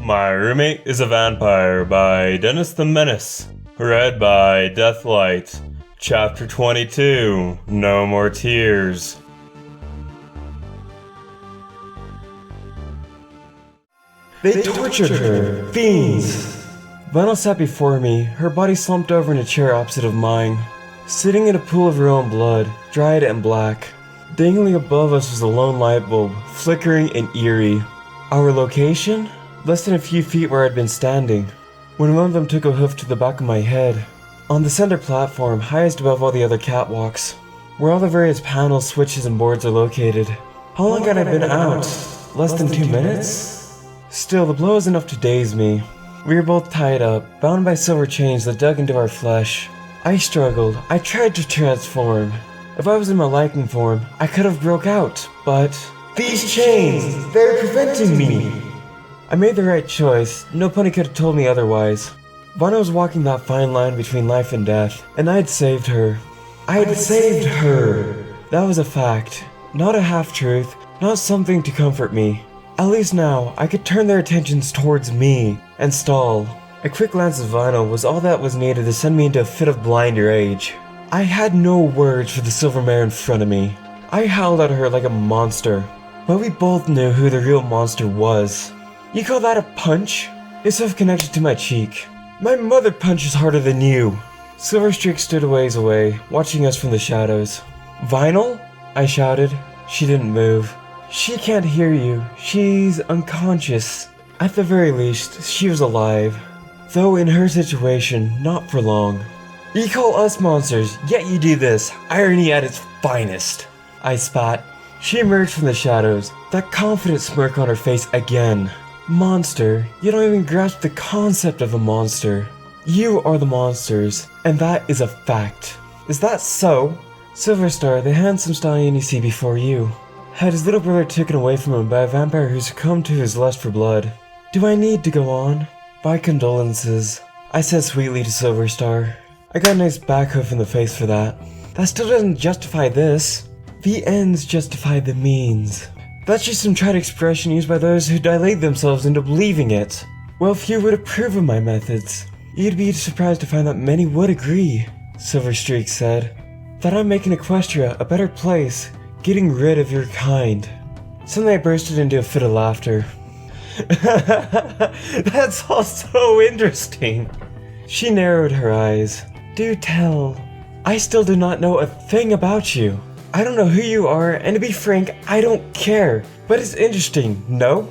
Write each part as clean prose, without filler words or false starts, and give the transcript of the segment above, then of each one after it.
My Roommate is a Vampire by Dennis the Menace. Read by Deathlight. Chapter 22, No More Tears. They tortured her, fiends. Vinyl sat before me, her body slumped over in a chair opposite of mine, sitting in a pool of her own blood, dried and black. Dangling above us was a lone light bulb, flickering and eerie. Our location? Less than a few feet where I'd been standing, when one of them took a hoof to the back of my head. On the center platform, highest above all the other catwalks, where all the various panels, switches, and boards are located. How long had I been out? Less than 2 minutes? Still, the blow was enough to daze me. We were both tied up, bound by silver chains that dug into our flesh. I struggled. I tried to transform. If I was in my liking form, I could have broke out, but... These chains! They're preventing me! I made the right choice. No pony could have told me otherwise. Vana was walking that fine line between life and death, and I'd saved her. I'd saved her! That was a fact. Not a half-truth, not something to comfort me. At least now, I could turn their attentions towards me, and stall. A quick glance at Vinyl was all that was needed to send me into a fit of blind rage. I had no words for the silver mare in front of me. I howled at her like a monster, but we both knew who the real monster was. You call that a punch? His hoof connected to my cheek. My mother punches harder than you. Silverstreak stood a ways away, watching us from the shadows. Vinyl? I shouted. She didn't move. She can't hear you. She's unconscious. At the very least, she was alive. Though in her situation, not for long. You call us monsters, yet you do this. Irony at its finest. I spat. She emerged from the shadows, that confident smirk on her face again. Monster? You don't even grasp the concept of a monster. You are the monsters, and that is a fact. Is that so? Silverstar, the handsome stallion you see before you, had his little brother taken away from him by a vampire who succumbed to his lust for blood. Do I need to go on? My condolences, I said sweetly to Silverstar. I got a nice back hoof in the face for that. That still doesn't justify this. The ends justify the means. That's just some trite expression used by those who dilate themselves into believing it. Well, few would approve of my methods. You'd be surprised to find that many would agree, Silverstreak said. That I'm making Equestria a better place, getting rid of your kind. Suddenly I bursted into a fit of laughter. That's all so interesting. She narrowed her eyes. Do tell. I still do not know a thing about you. I don't know who you are, and to be frank, I don't care. But it's interesting, no?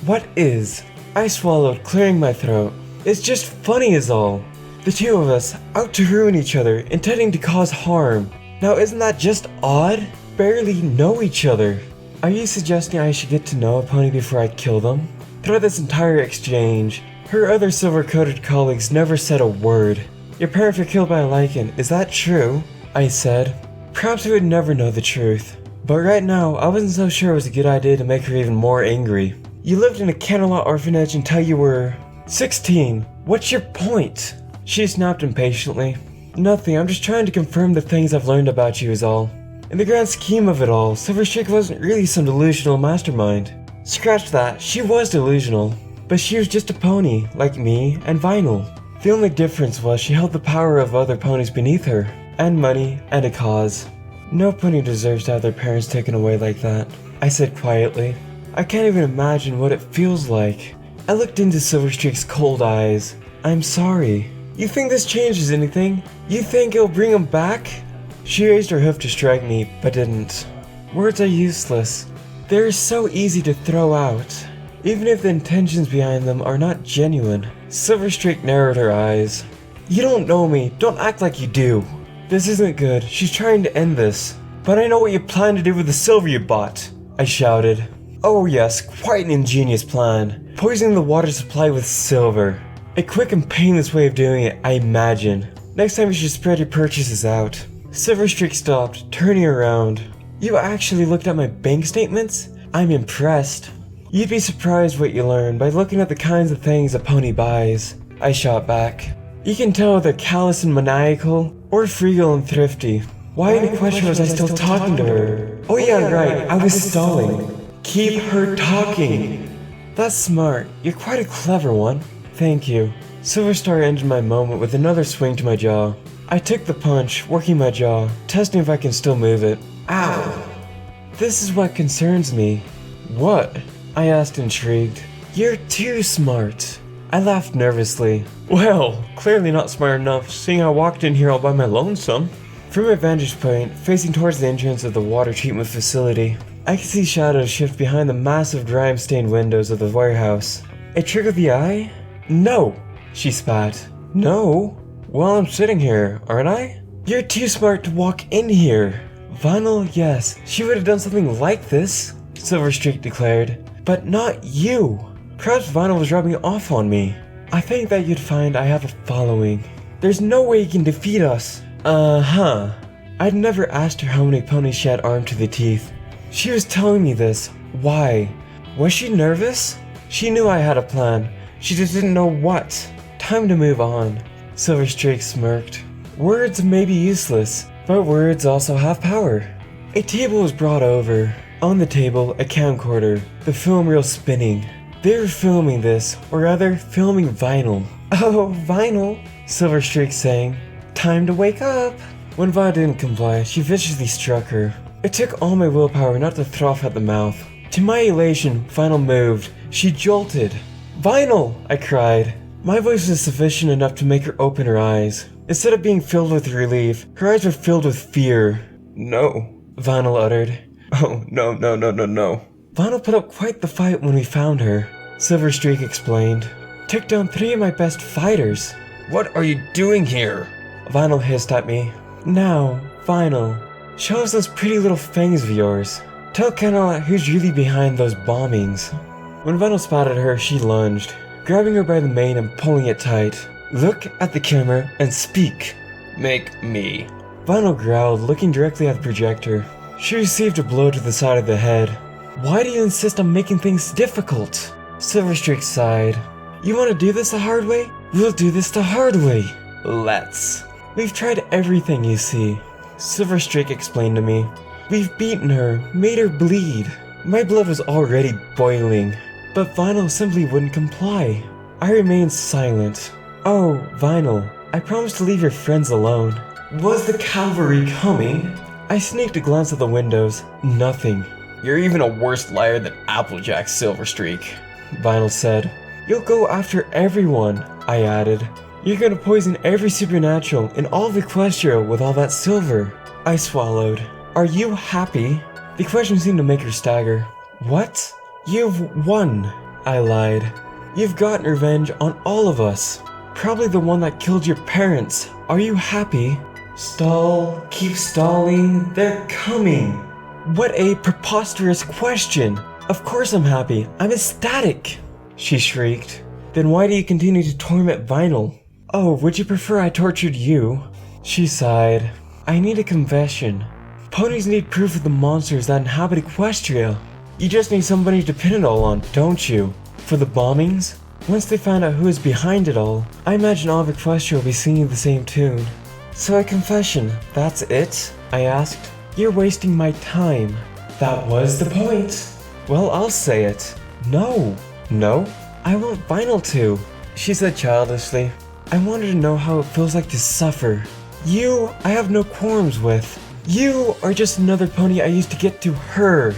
What is? I swallowed, clearing my throat. It's just funny is all. The two of us, out to ruin each other, intending to cause harm. Now isn't that just odd? Barely know each other. Are you suggesting I should get to know a pony before I kill them? Throughout this entire exchange, her other silver-coated colleagues never said a word. Your parents were killed by a lichen, is that true? I said. Perhaps we would never know the truth. But right now, I wasn't so sure it was a good idea to make her even more angry. You lived in a Canterlot orphanage until you were 16. What's your point? She snapped impatiently. Nothing, I'm just trying to confirm the things I've learned about you is all. In the grand scheme of it all, Silverstreak wasn't really some delusional mastermind. Scratch that, she was delusional. But she was just a pony, like me and Vinyl. The only difference was she held the power of other ponies beneath her. And money, and a cause. No pony deserves to have their parents taken away like that, I said quietly. I can't even imagine what it feels like. I looked into Silverstreak's cold eyes. I'm sorry. You think this changes anything? You think it'll bring him back? She raised her hoof to strike me, but didn't. Words are useless. They're so easy to throw out, even if the intentions behind them are not genuine. Silverstreak narrowed her eyes. You don't know me. Don't act like you do. This isn't good. She's trying to end this. But I know what you plan to do with the silver you bought, I shouted. Oh yes, quite an ingenious plan. Poisoning the water supply with silver. A quick and painless way of doing it, I imagine. Next time you should spread your purchases out. Silverstreak stopped, turning around. You actually looked at my bank statements? I'm impressed. You'd be surprised what you learn by looking at the kinds of things a pony buys, I shot back. You can tell whether callous and maniacal, or frugal and thrifty. Why in Equestria was I still talking to her? Oh yeah, right, I was stalling. Keep her talking. That's smart. You're quite a clever one. Thank you. Silverstar ended my moment with another swing to my jaw. I took the punch, working my jaw, testing if I can still move it. Ow! This is what concerns me. What? I asked, intrigued. You're too smart. I laughed nervously. Well, clearly not smart enough, seeing I walked in here all by my lonesome. From my vantage point, facing towards the entrance of the water treatment facility, I could see shadows shift behind the massive grime-stained windows of the warehouse. A trick of the eye? No! She spat. No? Well, I'm sitting here, aren't I? You're too smart to walk in here. Vinyl, yes, she would have done something like this, Silverstreak declared. But not you. Perhaps Vinyl was rubbing off on me. I think that you'd find I have a following. There's no way you can defeat us. I'd never asked her how many ponies she had armed to the teeth. She was telling me this. Why? Was she nervous? She knew I had a plan. She just didn't know what. Time to move on. Silverstreak smirked. Words may be useless, but words also have power. A table was brought over. On the table, a camcorder, the film reel spinning. They were filming this, or rather, filming Vinyl. Oh, Vinyl, Silverstreak sang. Time to wake up. When Vi didn't comply, she viciously struck her. It took all my willpower not to throw off at the mouth. To my elation, Vinyl moved. She jolted. Vinyl! I cried. My voice was sufficient enough to make her open her eyes. Instead of being filled with relief, her eyes were filled with fear. No, Vinyl uttered. Oh, no. Vinyl put up quite the fight when we found her, Silverstreak explained. Took down 3 of my best fighters. What are you doing here? Vinyl hissed at me. Now, Vinyl, show us those pretty little fangs of yours. Tell Candlelight who's really behind those bombings. When Vinyl spotted her, she lunged, grabbing her by the mane and pulling it tight. Look at the camera and speak. Make me. Vinyl growled, looking directly at the projector. She received a blow to the side of the head. Why do you insist on making things difficult? Silverstreak sighed. You want to do this the hard way? We'll do this the hard way. Let's. We've tried everything, you see. Silverstreak explained to me. We've beaten her, made her bleed. My blood was already boiling. But Vinyl simply wouldn't comply. I remained silent. Oh, Vinyl, I promised to leave your friends alone. Was the cavalry coming? I sneaked a glance at the windows. Nothing. You're even a worse liar than Applejack, Silverstreak, Vinyl said. You'll go after everyone, I added. You're gonna poison every supernatural in all of Equestria with all that silver. I swallowed. Are you happy? The question seemed to make her stagger. What? You've won, I lied. You've gotten revenge on all of us. Probably the one that killed your parents. Are you happy? Stall, keep stalling, they're coming. What a preposterous question. Of course I'm happy. I'm ecstatic, she shrieked. Then why do you continue to torment Vinyl? Oh, would you prefer I tortured you? She sighed. I need a confession. Ponies need proof of the monsters that inhabit Equestria. You just need somebody to pin it all on, don't you? For the bombings? Once they find out who is behind it all, I imagine all of Equestria will be singing the same tune. So a confession, that's it? I asked. You're wasting my time. That was the point. Well, I'll say it. No. No? I want Vinyl to, she said childishly. I wanted to know how it feels like to suffer. You, I have no qualms with. You are just another pony I used to get to her.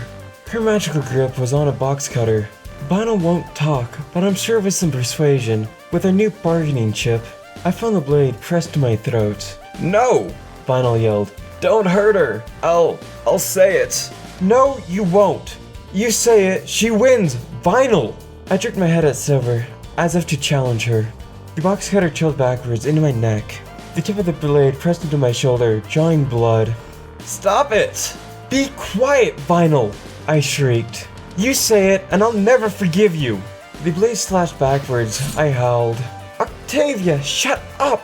Her magical grip was on a box cutter. Vinyl won't talk, but I'm sure with some persuasion, with our new bargaining chip, I found the blade pressed to my throat. No! Vinyl yelled. Don't hurt her! I'll say it. No, you won't. You say it, she wins! Vinyl! I jerked my head at Silver, as if to challenge her. The box cutter chilled backwards into my neck. The tip of the blade pressed into my shoulder, drawing blood. Stop it! Be quiet, Vinyl! I shrieked. You say it, and I'll never forgive you! The blade slashed backwards. I howled. Octavia, shut up!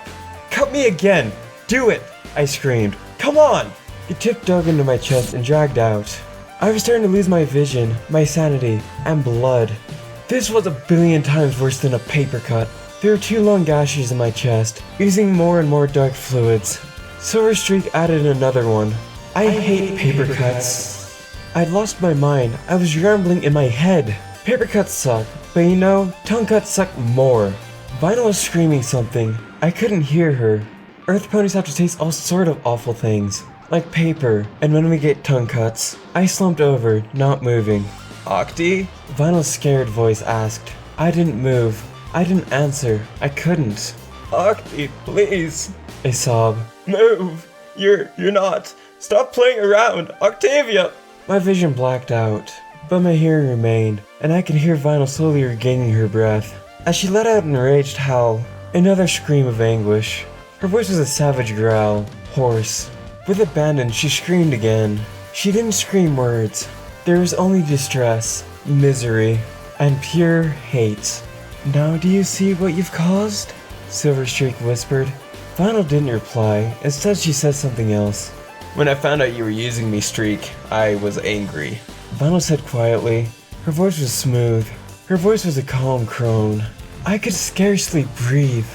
Cut me again! Do it! I screamed. Come on! The tip dug into my chest and dragged out. I was starting to lose my vision, my sanity, and blood. This was 1,000,000,000 times worse than a paper cut. There were 2 long gashes in my chest, oozing more and more dark fluids. Silverstreak added another one. I hate paper cuts. I'd lost my mind. I was rambling in my head. Paper cuts suck, But you know, tongue cuts suck more. Vinyl was screaming something. I couldn't hear her. Earth ponies have to taste all sort of awful things, like paper, and when we get tongue cuts, I slumped over, not moving. Octi? Vinyl's scared voice asked. I didn't move. I didn't answer. I couldn't. Octi, please. I sob. Move! You're not. Stop playing around, Octavia! My vision blacked out, but my hearing remained, and I could hear Vinyl slowly regaining her breath. As she let out an enraged howl, another scream of anguish. Her voice was a savage growl, hoarse. With abandon, she screamed again. She didn't scream words. There was only distress, misery, and pure hate. Now do you see what you've caused? Silverstreak whispered. Vinyl didn't reply. Instead, she said something else. When I found out you were using me, Streak, I was angry. Vinyl said quietly. Her voice was smooth. Her voice was a calm crone. I could scarcely breathe.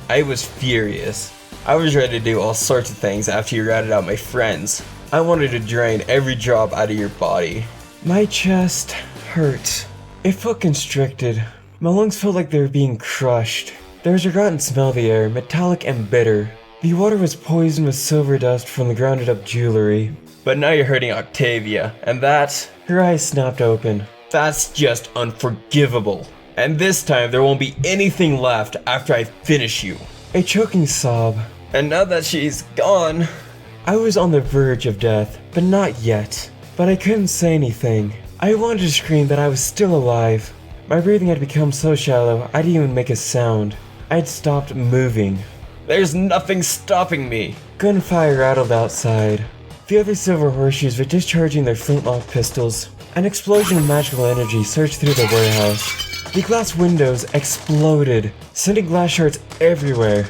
I was furious. I was ready to do all sorts of things after you ratted out my friends. I wanted to drain every drop out of your body. My chest hurt. It felt constricted. My lungs felt like they were being crushed. There was a rotten smell in the air, metallic and bitter. The water was poisoned with silver dust from the grounded up jewelry. But now you're hurting Octavia, and that... Her eyes snapped open. That's just unforgivable. And this time there won't be anything left after I finish you. A choking sob. And now that she's gone... I was on the verge of death, but not yet. But I couldn't say anything. I wanted to scream that I was still alive. My breathing had become so shallow, I didn't even make a sound. I'd stopped moving. There's nothing stopping me! Gunfire rattled outside. The other silver horseshoes were discharging their flintlock pistols. An explosion of magical energy surged through the warehouse. The glass windows exploded, sending glass shards everywhere.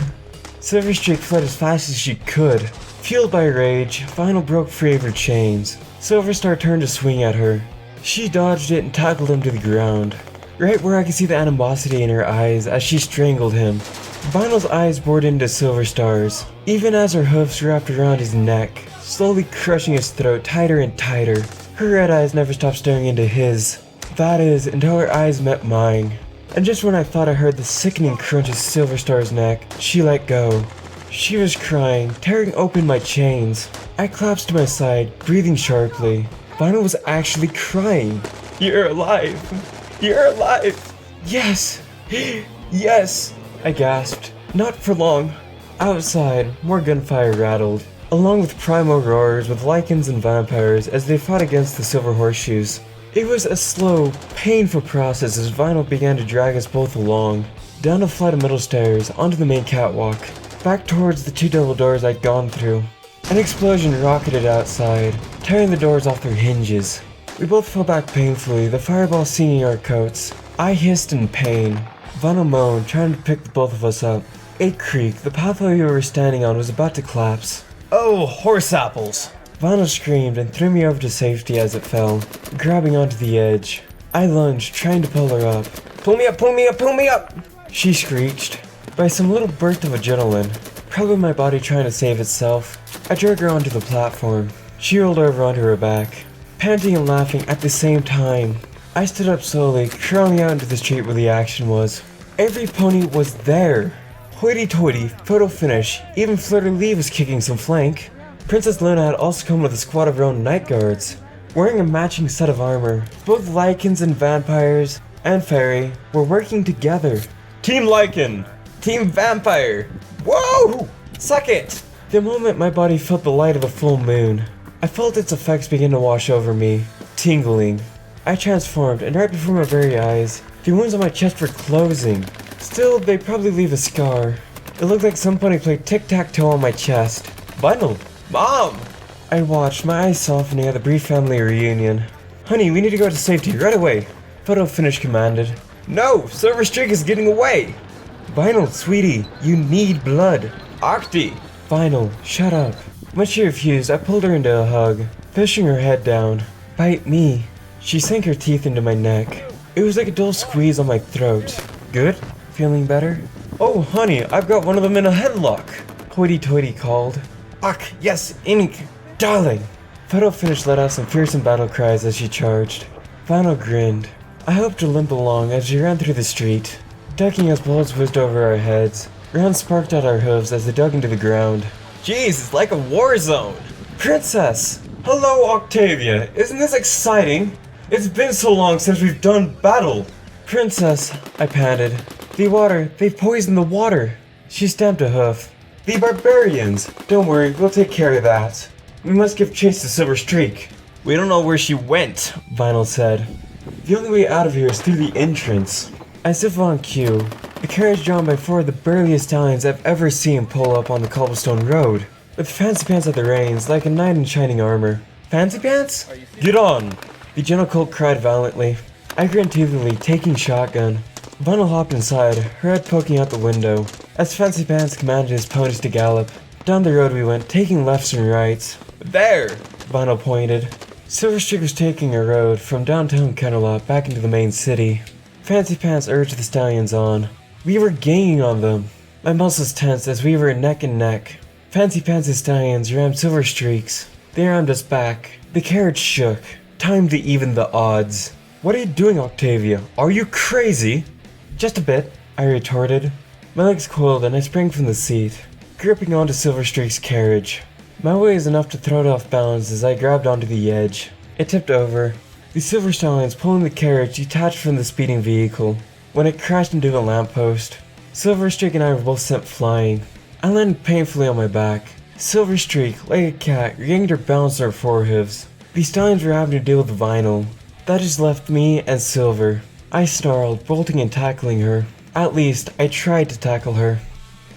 Silverstreak fled as fast as she could. Fueled by rage, Vinyl broke free of her chains. Silverstar turned to swing at her. She dodged it and tackled him to the ground. Right where I could see the animosity in her eyes as she strangled him. Vinyl's eyes bored into Silverstar's, even as her hoofs wrapped around his neck, slowly crushing his throat tighter and tighter. Her red eyes never stopped staring into his. That is, until her eyes met mine. And just when I thought I heard the sickening crunch of Silverstar's neck, she let go. She was crying, tearing open my chains. I collapsed to my side, breathing sharply. Vinyl was actually crying. You're alive! You're alive! Yes! Yes! I gasped. Not for long. Outside, more gunfire rattled, along with primal roars with lycans and vampires as they fought against the silver horseshoes. It was a slow, painful process as Vinyl began to drag us both along, down a flight of metal stairs, onto the main catwalk, back towards the two double doors I'd gone through. An explosion rocketed outside, tearing the doors off their hinges. We both fell back painfully, the fireball singing our coats. I hissed in pain. Vinyl moaned, trying to pick the both of us up. It creaked. The pathway we were standing on was about to collapse. Oh, horse apples! Vinyl screamed and threw me over to safety as it fell, grabbing onto the edge. I lunged, trying to pull her up. Pull me up, pull me up, pull me up! She screeched. By some little birth of adrenaline, probably my body trying to save itself, I dragged her onto the platform. She rolled over onto her back, panting and laughing at the same time. I stood up slowly, crawling out into the street where the action was. Every pony was there. Hoity-toity, photo finish, even Fleur-de-Lis was kicking some flank. Princess Luna had also come with a squad of her own night guards, wearing a matching set of armor. Both Lycans and vampires and fairy were working together. Team Lycan! Team Vampire! Whoa! Suck it! The moment my body felt the light of the full moon, I felt its effects begin to wash over me, tingling. I transformed, and right before my very eyes, the wounds on my chest were closing. Still, they probably leave a scar. It looked like somebody played tic-tac-toe on my chest. Vinyl! Mom! I watched, my eyes softening at the brief family reunion. Honey, we need to go to safety right away. Photo finish commanded. No! Silverstreak is getting away! Vinyl, sweetie, you need blood. Octi! Vinyl, shut up. When she refused, I pulled her into a hug, pushing her head down. Bite me. She sank her teeth into my neck. It was like a dull squeeze on my throat. Good? Feeling better? Oh, honey, I've got one of them in a headlock. Hoity-toity called. Ach, yes, ink. Darling. Photo finish let out some fearsome battle cries as she charged. Vinyl grinned. I hoped to limp along as we ran through the street, ducking as bullets whizzed over our heads. Rounds sparked at our hooves as they dug into the ground. Jeez, it's like a war zone! Princess! Hello, Octavia! Isn't this exciting? It's been so long since we've done battle! Princess, I panted. They've poisoned the water! She stamped a hoof. The barbarians! Don't worry, we'll take care of that. We must give chase to Silver Streak. We don't know where she went, Vinyl said. The only way out of here is through the entrance. As if on cue, a carriage drawn by 4 of the burliest stallions I've ever seen pull up on the cobblestone road, with Fancy Pants at the reins like a knight in shining armor. Fancy Pants? Get on! The Gentle Colt cried violently. I grinned teethily, taking shotgun. Vinyl hopped inside, her head poking out the window, as Fancy Pants commanded his ponies to gallop. Down the road we went, taking lefts and rights. There! Vinyl pointed. Silver Streak was taking a road from downtown Camelot back into the main city. Fancy Pants urged the stallions on. We were gaining on them. My muscles tensed as we were neck and neck. Fancy Pants' stallions rammed Silver Streak's. They rammed us back. The carriage shook. Time to even the odds. What are you doing, Octavia? Are you crazy? Just a bit, I retorted. My legs coiled and I sprang from the seat, gripping onto Silver Streak's carriage. My weight was enough to throw it off balance as I grabbed onto the edge. It tipped over. The Silver Stallions pulling the carriage detached from the speeding vehicle when it crashed into a lamppost. Silver Streak and I were both sent flying. I landed painfully on my back. Silver Streak, like a cat, regained her balance on her forehooves. The stallions were having to deal with Vinyl. That just left me and Silver. I snarled, bolting and tackling her. At least, I tried to tackle her.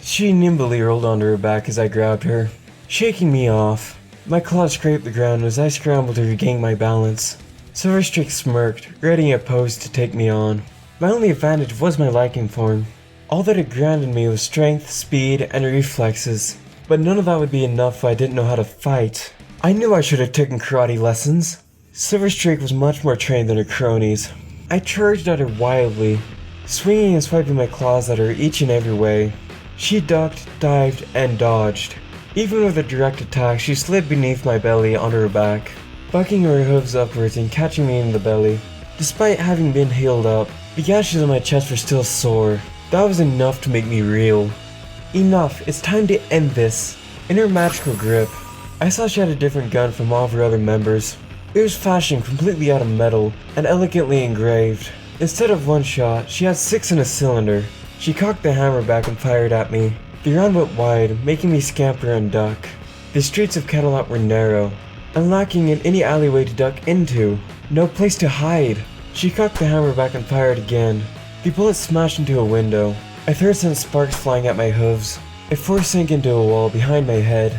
She nimbly rolled onto her back as I grabbed her, shaking me off. My claws scraped the ground as I scrambled to regain my balance. Silver Streak smirked, readying a pose to take me on. My only advantage was my liking form. All that it granted me was strength, speed, and reflexes. But none of that would be enough if I didn't know how to fight. I knew I should have taken karate lessons. Silver Streak was much more trained than her cronies. I charged at her wildly, swinging and swiping my claws at her each and every way. She ducked, dived, and dodged. Even with a direct attack, she slid beneath my belly onto her back, bucking her hooves upwards and catching me in the belly. Despite having been healed up, the gashes on my chest were still sore. That was enough to make me reel. Enough, it's time to end this. In her magical grip, I saw she had a different gun from all of her other members. It was fashioned completely out of metal and elegantly engraved. Instead of one shot, she had 6 in a cylinder. She cocked the hammer back and fired at me. The round went wide, making me scamper and duck. The streets of Camelot were narrow, and lacking in any alleyway to duck into. No place to hide. She cocked the hammer back and fired again. The bullet smashed into a window. A third sent sparks flying at my hooves. A fourth sank into a wall behind my head.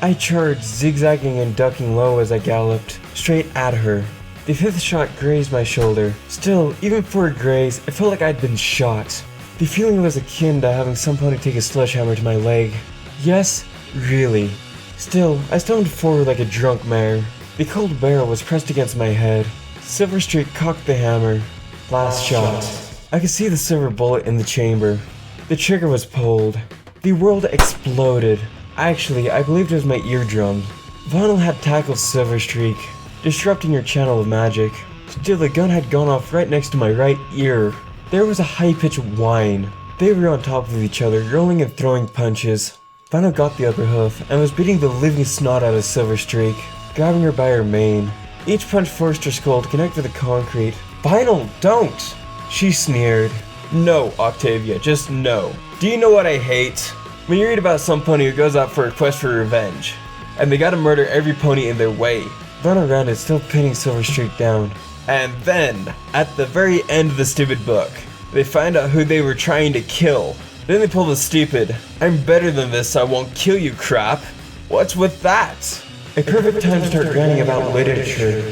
I charged, zigzagging and ducking low as I galloped, straight at her. The fifth shot grazed my shoulder. Still, even for a graze, it felt like I'd been shot. The feeling was akin to having some pony take a sledgehammer to my leg. Yes, really. Still, I stumbled forward like a drunk mare. The cold barrel was pressed against my head. Silver Streak cocked the hammer. Last shot. I could see the silver bullet in the chamber. The trigger was pulled. The world exploded. Actually, I believed it was my eardrum. Vinyl had tackled Silver Streak, disrupting her channel of magic. Still, the gun had gone off right next to my right ear. There was a high-pitched whine. They were on top of each other, rolling and throwing punches. Vinyl got the upper hoof and was beating the living snot out of Silver Streak, grabbing her by her mane. Each punch forced her skull to connect with the concrete. Vinyl, don't! She sneered. No, Octavia, just no. Do you know what I hate? When you read about some pony who goes out for a quest for revenge, and they gotta murder every pony in their way. Vinyl rounded, still pinning Silver Streak down. And then, at the very end of the stupid book, they find out who they were trying to kill. Then they pull the stupid, "I'm better than this, so I won't kill you" crap. What's with that? A perfect time to start ranting about literature.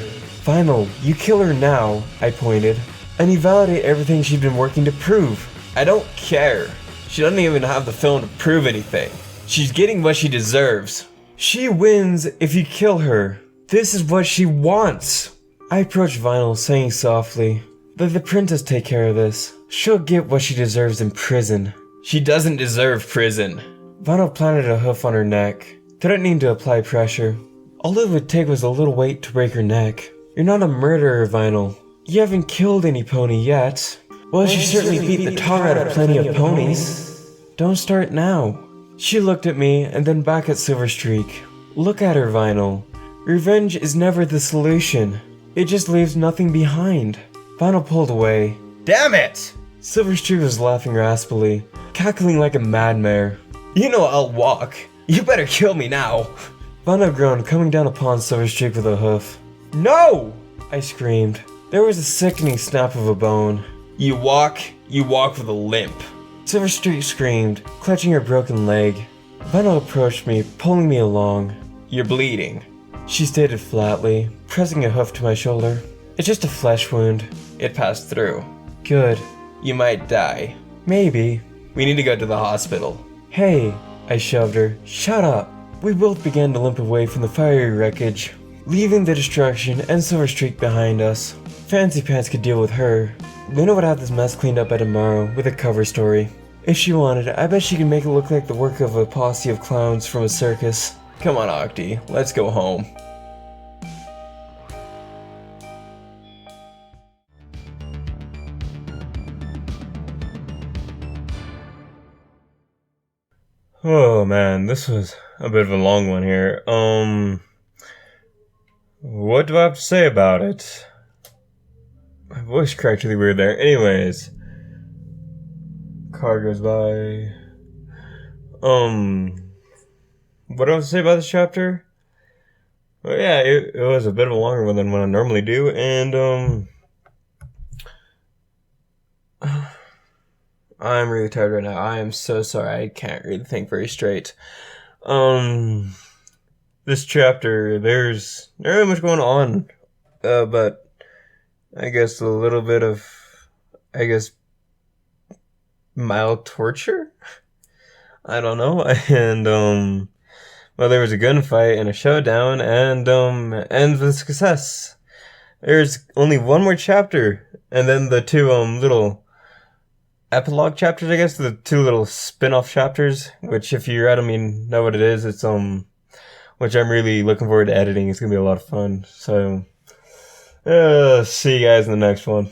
Vinyl, you kill her now, I pointed, and you validate everything she'd been working to prove. I don't care. She doesn't even have the film to prove anything. She's getting what she deserves. She wins if you kill her. This is what she wants. I approached Vinyl, saying softly, "Let the princess take care of this. She'll get what she deserves in prison." She doesn't deserve prison. Vinyl planted a hoof on her neck, threatening to apply pressure. All it would take was a little weight to break her neck. You're not a murderer, Vinyl. You haven't killed any pony yet. Well, she certainly beat the tar out of plenty of ponies. Don't start now. She looked at me and then back at Silverstreak. Look at her, Vinyl. Revenge is never the solution. It just leaves nothing behind. Vinyl pulled away. Damn it! Silverstreak was laughing raspily, cackling like a madmare. You know I'll walk. You better kill me now. Vinyl groaned, coming down upon Silverstreak with a hoof. No! I screamed. There was a sickening snap of a bone. You walk with a limp. Silverstreak screamed, clutching her broken leg. Vinyl approached me, pulling me along. You're bleeding, she stated flatly, pressing a hoof to my shoulder. It's just a flesh wound. It passed through. Good. You might die. Maybe. We need to go to the hospital. Hey, I shoved her. Shut up. We both began to limp away from the fiery wreckage, leaving the destruction and Silverstreak behind us. Fancy Pants could deal with her. Luna would have this mess cleaned up by tomorrow with a cover story. If she wanted, I bet she could make it look like the work of a posse of clowns from a circus. Come on, Octi, let's go home. Oh man, this was a bit of a long one here. What do I have to say about it? My voice cracked really weird there. Anyways. Car goes by. What do I have to say about this chapter? Well, yeah, it was a bit of a longer one than what I normally do, and, I'm really tired right now. I am so sorry. I can't really think very straight. This chapter, there's not really much going on, but I guess a little bit of, mild torture? I don't know. And, well, there was a gunfight and a showdown, and with success. There's only one more chapter, and then the two, little epilogue chapters, I guess, the two little spin-off chapters, which if you read them, you know what it is. It's, which I'm really looking forward to editing. It's gonna be a lot of fun. So, see you guys in the next one.